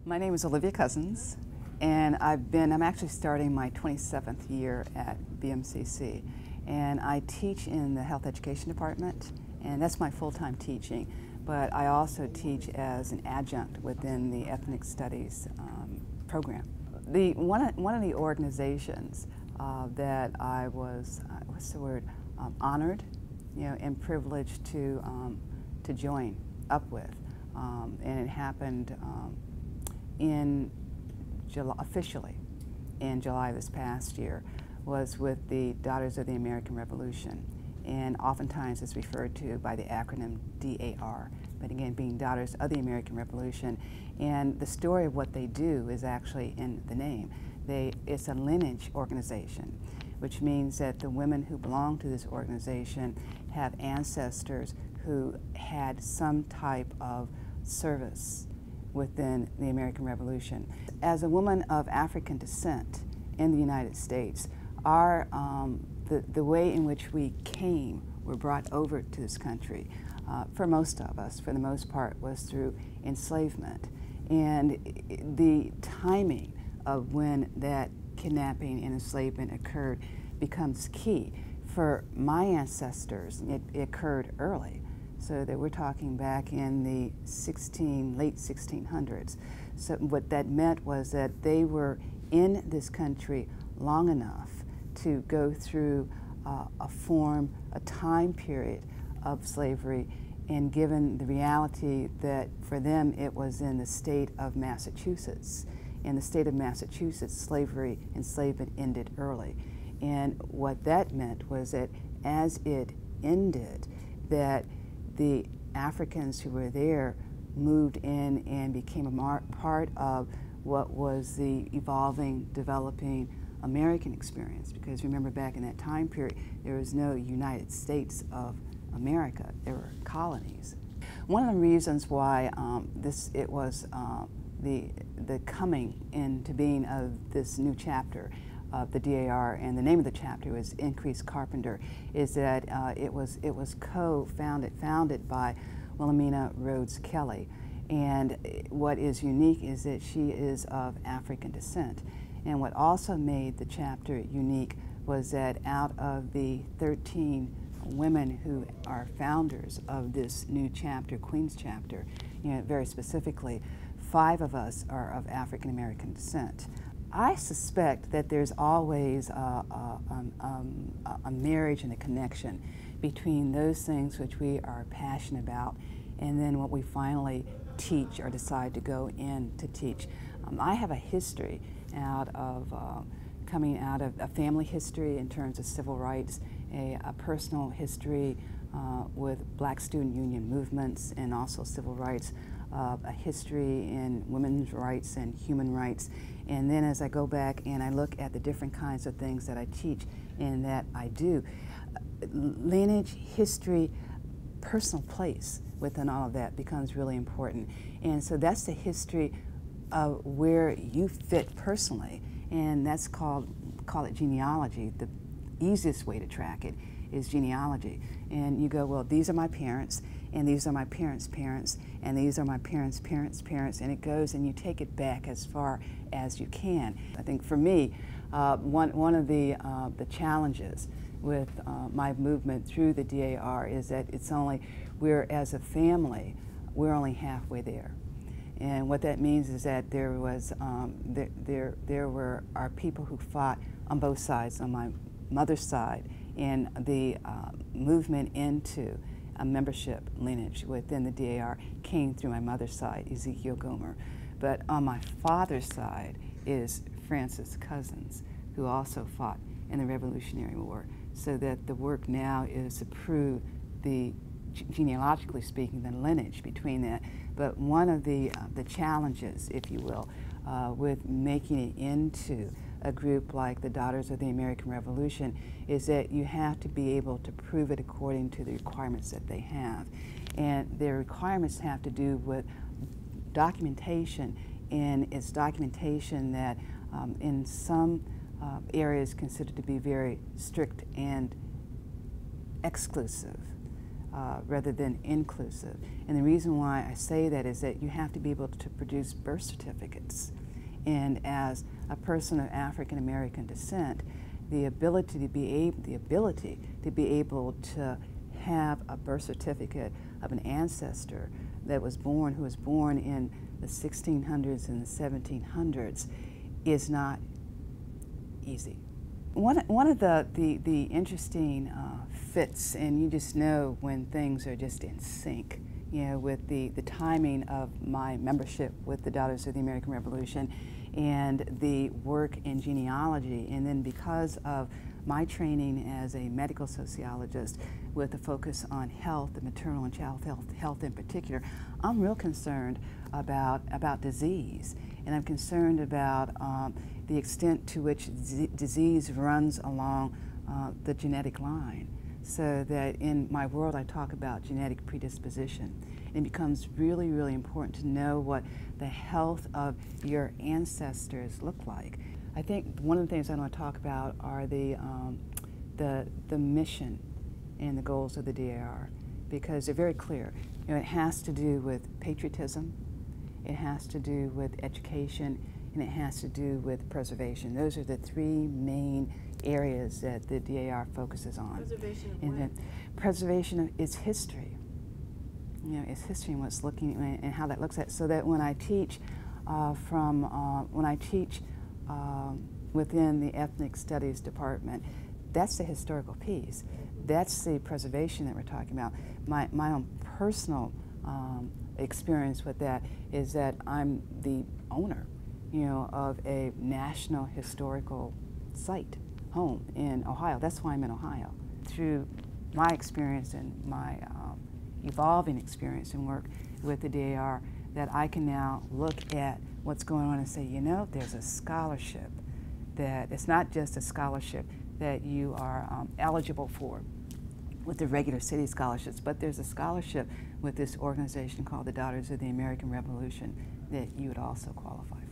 My name is Olivia Cousins, and I'm actually starting my 27th year at BMCC, and I teach in the health education department, and that's my full-time teaching, but I also teach as an adjunct within the ethnic studies program. One of the organizations that I was, honored, and privileged to join up with, and it happened in July, officially in July this past year, was with the Daughters of the American Revolution, and oftentimes it's referred to by the acronym DAR, but again being Daughters of the American Revolution. And the story of what they do is actually in the name. It's a lineage organization, which means that the women who belong to this organization have ancestors who had some type of service within the American Revolution. As a woman of African descent in the United States, the way in which we were brought over to this country, for most of us, for the most part, was through enslavement. And the timing of when that kidnapping and enslavement occurred becomes key. For my ancestors, it occurred early. So that we're talking back in the late 1600s. So what that meant was that they were in this country long enough to go through a time period of slavery, and given the reality that for them it was in the state of Massachusetts. In the state of Massachusetts, enslavement ended early. And what that meant was that as it ended, that the Africans who were there moved in and became a part of what was the evolving, developing American experience. Because remember, back in that time period, there was no United States of America. There were colonies. One of the reasons why it was the coming into being of this new chapter of the DAR, and the name of the chapter was Increase Carpenter, is that it was founded by Wilhelmina Rhodes Kelley. And what is unique is that she is of African descent. And what also made the chapter unique was that out of the 13 women who are founders of this new chapter, Queen's Chapter, very specifically, 5 of us are of African American descent. I suspect that there's always a marriage and a connection between those things which we are passionate about and then what we finally teach or decide to go in to teach. I have a history coming out of a family history in terms of civil rights, a personal history with Black student union movements and also civil rights, a history in women's rights and human rights. And then as I go back and I look at the different kinds of things that I teach and that I do, lineage, history, personal place within all of that becomes really important. And so that's the history of where you fit personally, and that's call it genealogy. The easiest way to track it is genealogy. And you go, well, these are my parents, and these are my parents' parents, and these are my parents' parents' parents, and it goes, and you take it back as far as you can. I think for me, one of the challenges with my movement through the DAR is that as a family, we're only halfway there. And what that means is that there were our people who fought on both sides, on my mother's side, and the movement into a membership lineage within the DAR came through my mother's side, Ezekiel Gomer. But on my father's side is Francis Cousins, who also fought in the Revolutionary War. So that the work now is to prove genealogically speaking, the lineage between that. But one of the challenges, if you will, with making it into a group like the Daughters of the American Revolution is that you have to be able to prove it according to the requirements that they have. And their requirements have to do with documentation, and it's documentation that in some areas considered to be very strict and exclusive. rather than inclusive. And the reason why I say that is that you have to be able to produce birth certificates. And as a person of African American descent, the ability to be able to have a birth certificate of an ancestor who was born in the 1600s and the 1700s is not easy. One of the interesting fits, and you just know when things are just in sync, you know, with the timing of my membership with the Daughters of the American Revolution and the work in genealogy, and then because of my training as a medical sociologist with a focus on health, the maternal and child health in particular, I'm real concerned about disease, and I'm concerned about the extent to which disease runs along the genetic line. So that in my world I talk about genetic predisposition. It becomes really, really important to know what the health of your ancestors look like. I think one of the things I want to talk about are the mission and the goals of the DAR, because they're very clear. You know, it has to do with patriotism, it has to do with education, and it has to do with preservation. Those are the three main areas that the DAR focuses on. Preservation of and what? Preservation of its history. You know, its history and what's looking and how that looks at. So that when I teach within the ethnic studies department, that's the historical piece. That's the preservation that we're talking about. My own personal experience with that is that I'm the owner, you know, of a national historical site, home in Ohio. That's why I'm in Ohio. Through my experience and my evolving experience and work with the DAR, that I can now look at what's going on and say, you know, there's a scholarship that it's not just a scholarship that you are eligible for with the regular city scholarships, but there's a scholarship with this organization called the Daughters of the American Revolution that you would also qualify for.